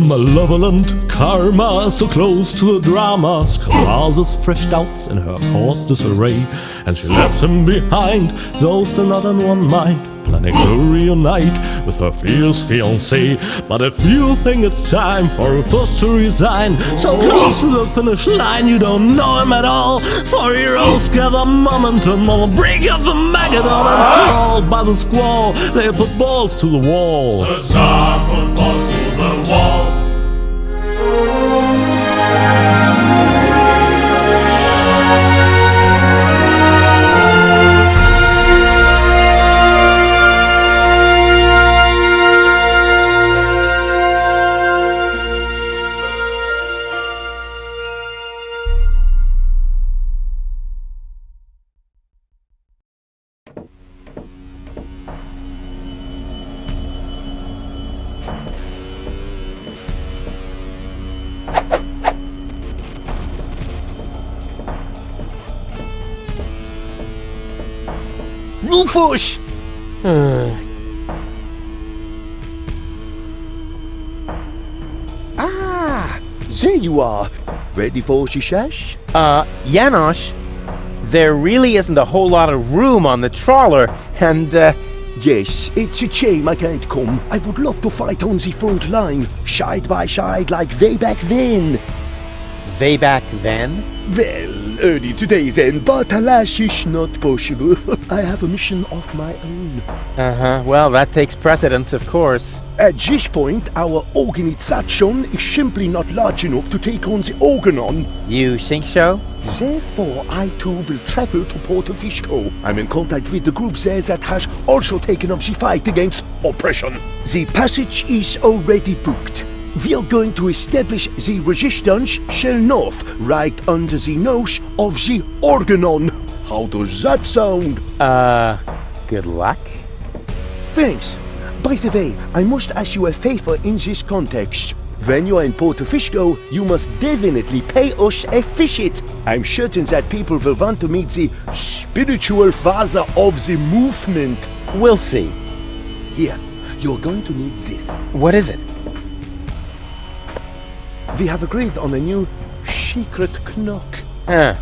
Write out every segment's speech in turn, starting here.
Malevolent karma, so close to a drama, causes fresh doubts in her course disarray, and she left him behind, though still not in one mind, planning to reunite with her fierce fiancé. But if you think it's time for a first to resign, so close to the finish line you don't know him at all, for heroes gather momentum on the brink of the Magadon, and enthralled by the squall, they put balls to the wall. The Tsar put balls to the wall. Rufus! There you are. Ready for shishash? Janosch, there really isn't a whole lot of room on the trawler, and, Yes, it's a shame I can't come. I would love to fight on the front line, side by side like way back then. way back then? Well, early today then, but alas, it's not possible. I have a mission of my own. Well, that takes precedence, of course. At this point, our organization is simply not large enough to take on the Organon. You think so? Therefore, I too will travel to Porto Fisco. I'm in contact with the group there that has also taken up the fight against oppression. The passage is already booked. We are going to establish the resistance shell north, right under the nose of the Organon. How does that sound? Good luck. Thanks. By the way, I must ask you a favor in this context. When you are in Porto Fisco, you must definitely pay us a visit. I'm certain that people will want to meet the spiritual father of the movement. We'll see. Here, you're going to need this. What is it? We have agreed on a new secret knock.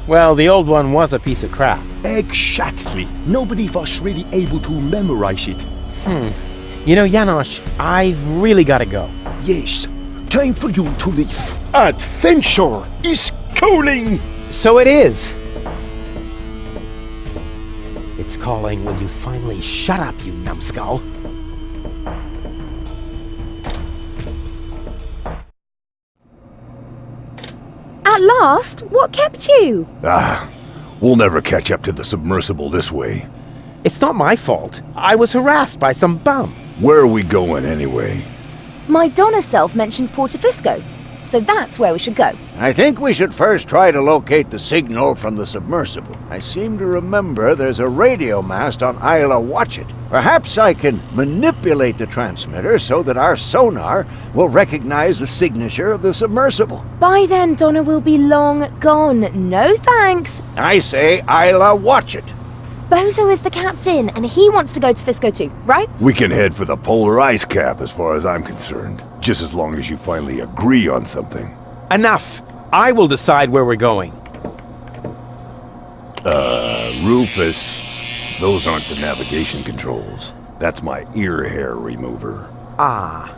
Well, the old one was a piece of crap. Exactly. Nobody was really able to memorize it. You know, Janosch, I've really got to go. Yes, time for you to leave. Adventure is calling! So it is. It's calling, will you finally shut up, you numbskull? At last? What kept you? We'll never catch up to the submersible this way. It's not my fault. I was harassed by some bum. Where are we going anyway? My Donna self mentioned Porto Fisco, so that's where we should go. I think we should first try to locate the signal from the submersible. I seem to remember there's a radio mast on Isla Watchet. Perhaps I can manipulate the transmitter so that our sonar will recognize the signature of the submersible. By then, Donna will be long gone. No thanks. I say Isla Watchet. Bozo is the captain, and he wants to go to Fisco too, right? We can head for the polar ice cap as far as I'm concerned. Just as long as you finally agree on something. Enough! I will decide where we're going. Rufus, those aren't the navigation controls. That's my ear hair remover. Ah.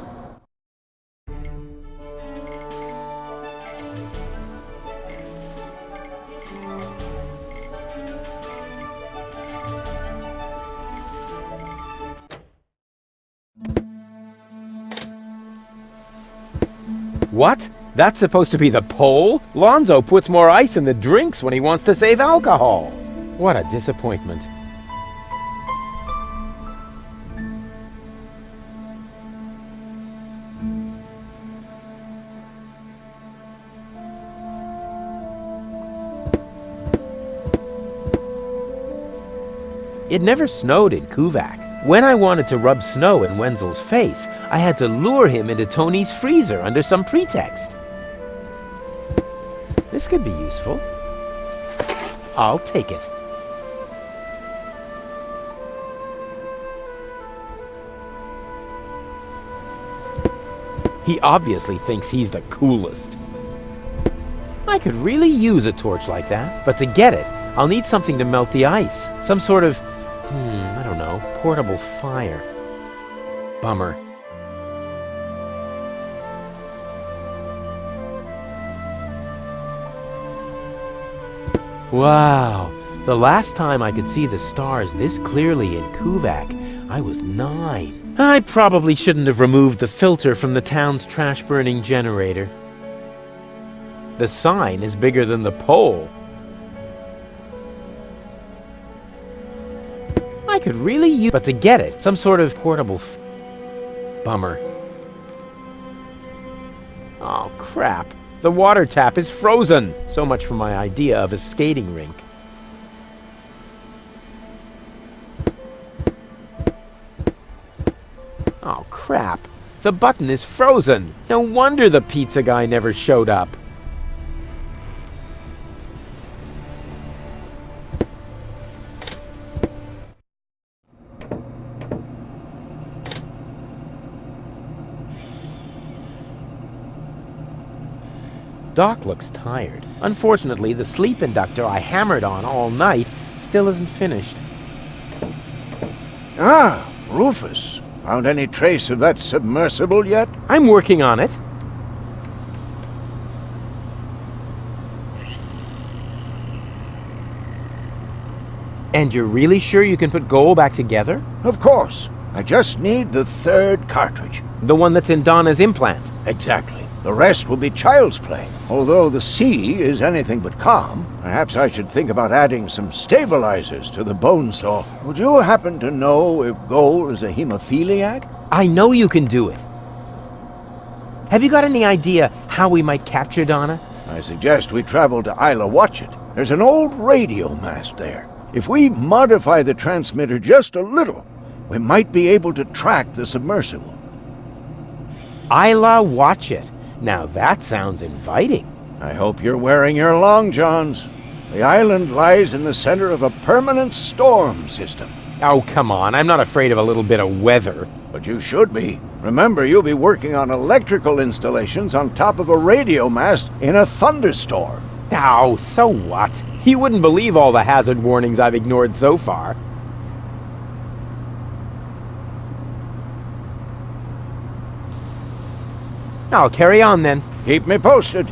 What? That's supposed to be the pole? Lonzo puts more ice in the drinks when he wants to save alcohol. What a disappointment. It never snowed in Kuvak. When I wanted to rub snow in Wenzel's face, I had to lure him into Tony's freezer under some pretext. This could be useful. I'll take it. He obviously thinks he's the coolest. I could really use a torch like that, but to get it, I'll need something to melt the ice. Some sort of, I don't know, portable fire. Bummer. Wow, the last time I could see the stars this clearly in Kuvak, I was 9. I probably shouldn't have removed the filter from the town's trash-burning generator. The sign is bigger than the pole. I could really use, but to get it, some sort of portable bummer. Oh, crap. The water tap is frozen. So much for my idea of a skating rink. Oh, crap. The button is frozen. No wonder the pizza guy never showed up. Doc looks tired. Unfortunately, the sleep inductor I hammered on all night still isn't finished. Ah, Rufus. Found any trace of that submersible yet? I'm working on it. And you're really sure you can put Goal back together? Of course. I just need the 3rd cartridge. The one that's in Donna's implant. Exactly. The rest will be child's play. Although the sea is anything but calm, perhaps I should think about adding some stabilizers to the bone saw. Would you happen to know if Goal is a hemophiliac? I know you can do it. Have you got any idea how we might capture Donna? I suggest we travel to Isla Watchet. There's an old radio mast there. If we modify the transmitter just a little, we might be able to track the submersible. Isla Watchet. Now that sounds inviting. I hope you're wearing your long johns. The island lies in the center of a permanent storm system. Oh, come on. I'm not afraid of a little bit of weather. But you should be. Remember, you'll be working on electrical installations on top of a radio mast in a thunderstorm. Oh, so what? You wouldn't believe all the hazard warnings I've ignored so far. I'll carry on then. Keep me posted.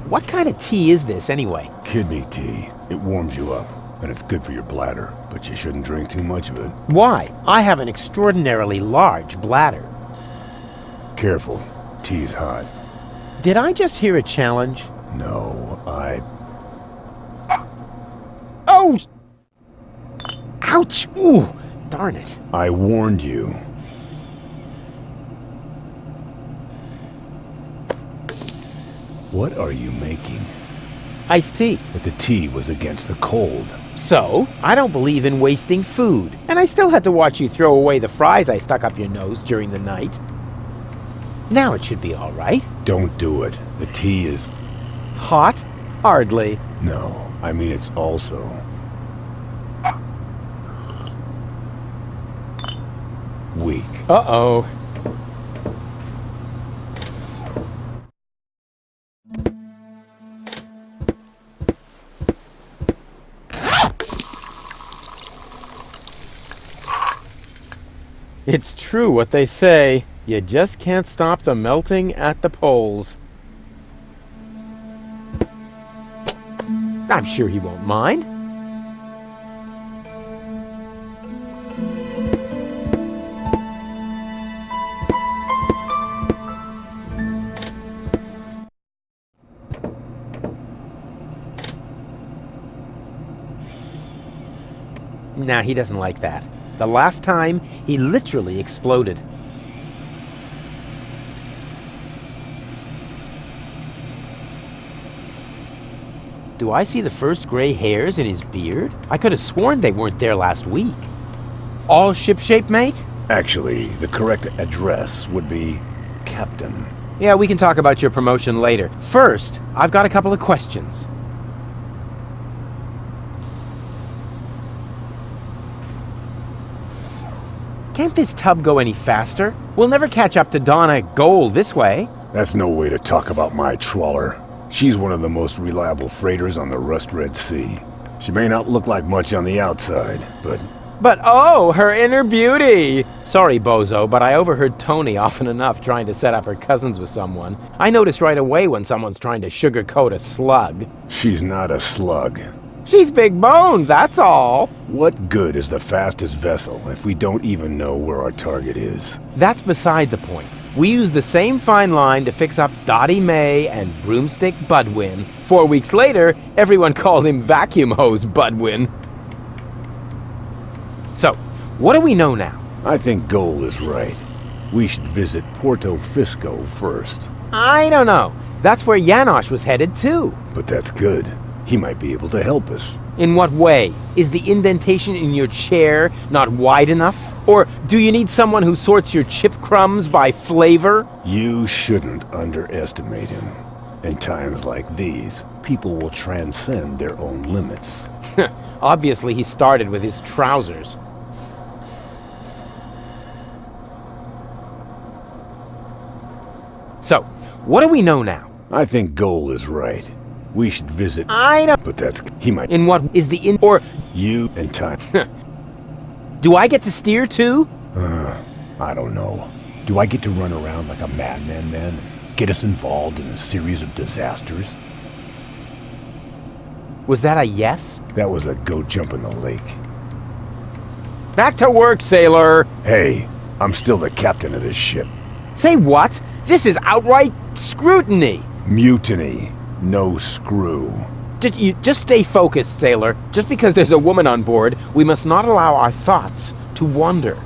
What kind of tea is this, anyway? Kidney tea. It warms you up, and it's good for your bladder, but you shouldn't drink too much of it. Why? I have an extraordinarily large bladder. Careful. Tea's hot. Did I just hear a challenge? No, Oh! Ouch! Ooh, darn it. I warned you. What are you making? Iced tea. But the tea was against the cold. So, I don't believe in wasting food. And I still had to watch you throw away the fries I stuck up your nose during the night. Now it should be all right. Don't do it. The tea is... Hot? Hardly. No, I mean it's also... weak. Uh-oh. It's true what they say. You just can't stop the melting at the poles. I'm sure he won't mind. Nah, he doesn't like that. The last time, he literally exploded. Do I see the first gray hairs in his beard? I could have sworn they weren't there last week. All shipshape, mate? Actually, the correct address would be Captain. Yeah, we can talk about your promotion later. First, I've got a couple of questions. Can't this tub go any faster? We'll never catch up to Donna Gold this way. That's no way to talk about my trawler. She's one of the most reliable freighters on the Rust Red Sea. She may not look like much on the outside, but... But oh, her inner beauty! Sorry, Bozo, but I overheard Tony often enough trying to set up her cousins with someone. I notice right away when someone's trying to sugarcoat a slug. she's not a slug. She's big bones, that's all. What good is the fastest vessel if we don't even know where our target is? That's beside the point. We used the same fine line to fix up Dottie May and Broomstick Budwin. 4 weeks later, everyone called him Vacuum Hose Budwin. So, what do we know now? I think Goal is right. We should visit Porto Fisco first. I don't know. That's where Janosch was headed too. But that's good. He might be able to help us. In what way? Is the indentation in your chair not wide enough? Or do you need someone who sorts your chip crumbs by flavor? You shouldn't underestimate him. In times like these, people will transcend their own limits. Obviously, he started with his trousers. So, what do we know now? I think Goal is right. We should visit... I don't... But that's... He might... In what is the in... Or... You and time. Do I get to steer too? I don't know. Do I get to run around like a madman then? Get us involved in a series of disasters? Was that a yes? That was a go jump in the lake. Back to work, sailor! Hey, I'm still the captain of this ship. Say what? This is outright scrutiny! Mutiny. No screw. Just stay focused, sailor. Just because there's a woman on board, we must not allow our thoughts to wander.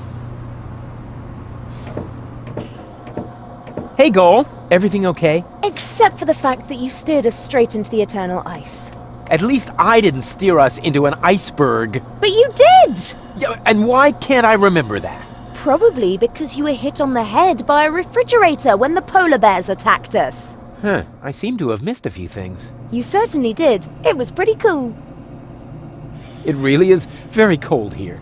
Hey, Goal. Everything okay? Except for the fact that you steered us straight into the eternal ice. At least I didn't steer us into an iceberg. But you did! Yeah, and why can't I remember that? Probably because you were hit on the head by a refrigerator when the polar bears attacked us. Huh, I seem to have missed a few things. You certainly did. It was pretty cool. It really is very cold here.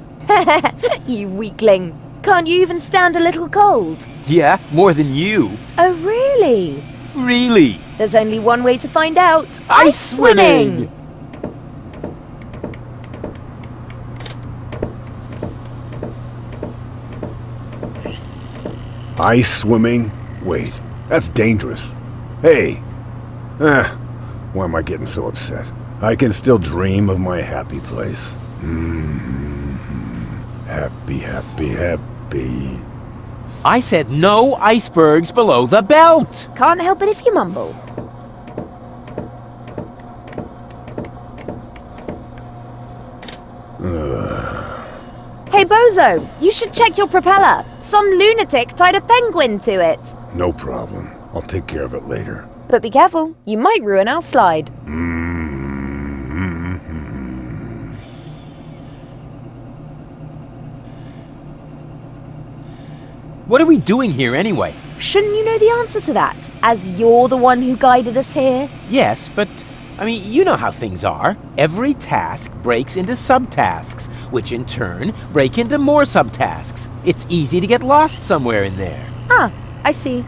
You weakling. Can't you even stand a little cold? Yeah, more than you. Oh, really? Really? There's only one way to find out. Ice swimming! Ice swimming? Wait, that's dangerous. Hey! Why am I getting so upset? I can still dream of my happy place. Happy, happy, happy. I said no icebergs below the belt! Can't help it if you mumble. Hey, Bozo, you should check your propeller. Some lunatic tied a penguin to it. No problem. I'll take care of it later. But be careful, you might ruin our slide. What are we doing here anyway? Shouldn't you know the answer to that, as you're the one who guided us here? Yes, but, I mean, you know how things are. Every task breaks into subtasks, which in turn break into more subtasks. It's easy to get lost somewhere in there. Ah, I see.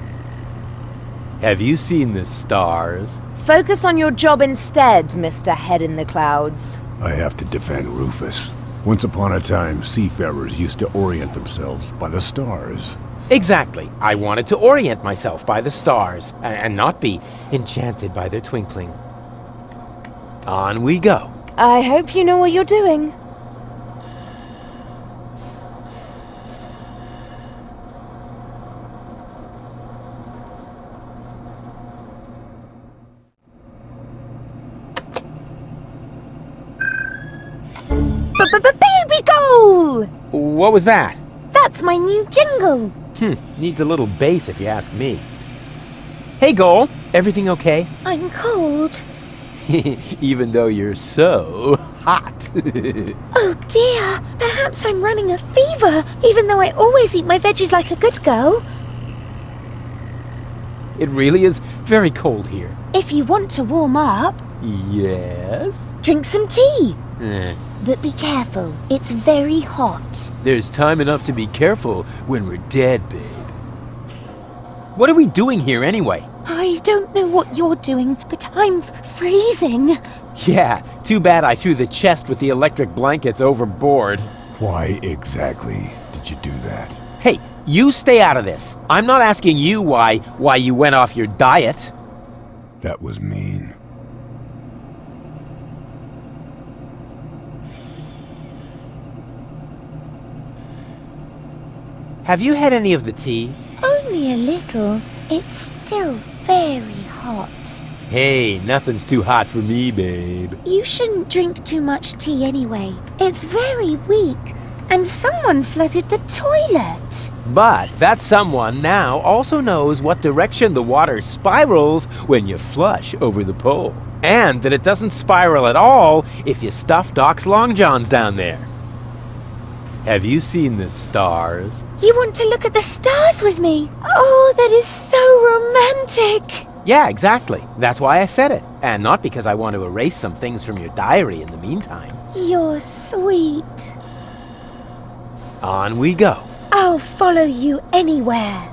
Have you seen the stars? Focus on your job instead, Mr. Head in the Clouds. I have to defend Rufus. Once upon a time, seafarers used to orient themselves by the stars. Exactly. I wanted to orient myself by the stars, and not be enchanted by their twinkling. On we go. I hope you know what you're doing. Baby goal! What was that? That's my new jingle. Needs a little bass if you ask me. Hey, Goal. Everything okay? I'm cold. Even though you're so hot. Oh dear, perhaps I'm running a fever, even though I always eat my veggies like a good girl. It really is very cold here. If you want to warm up, Yes? drink some tea. Eh, But be careful, it's very hot. there's time enough to be careful when we're dead, babe. What are we doing here anyway? I don't know what you're doing, but I'm freezing. Yeah, too bad I threw the chest with the electric blankets overboard. Why exactly did you do that? Hey, you stay out of this. I'm not asking you why you went off your diet. That was mean. Have you had any of the tea? Only a little. It's still very hot. Hey, nothing's too hot for me, babe. You shouldn't drink too much tea anyway. It's very weak. And someone flooded the toilet. But that someone now also knows what direction the water spirals when you flush over the pole. And that it doesn't spiral at all if you stuff Doc's long johns down there. Have you seen the stars? You want to look at the stars with me? Oh, that is so romantic. Yeah, exactly. That's why I said it. And not because I want to erase some things from your diary in the meantime. You're sweet. On we go. I'll follow you anywhere.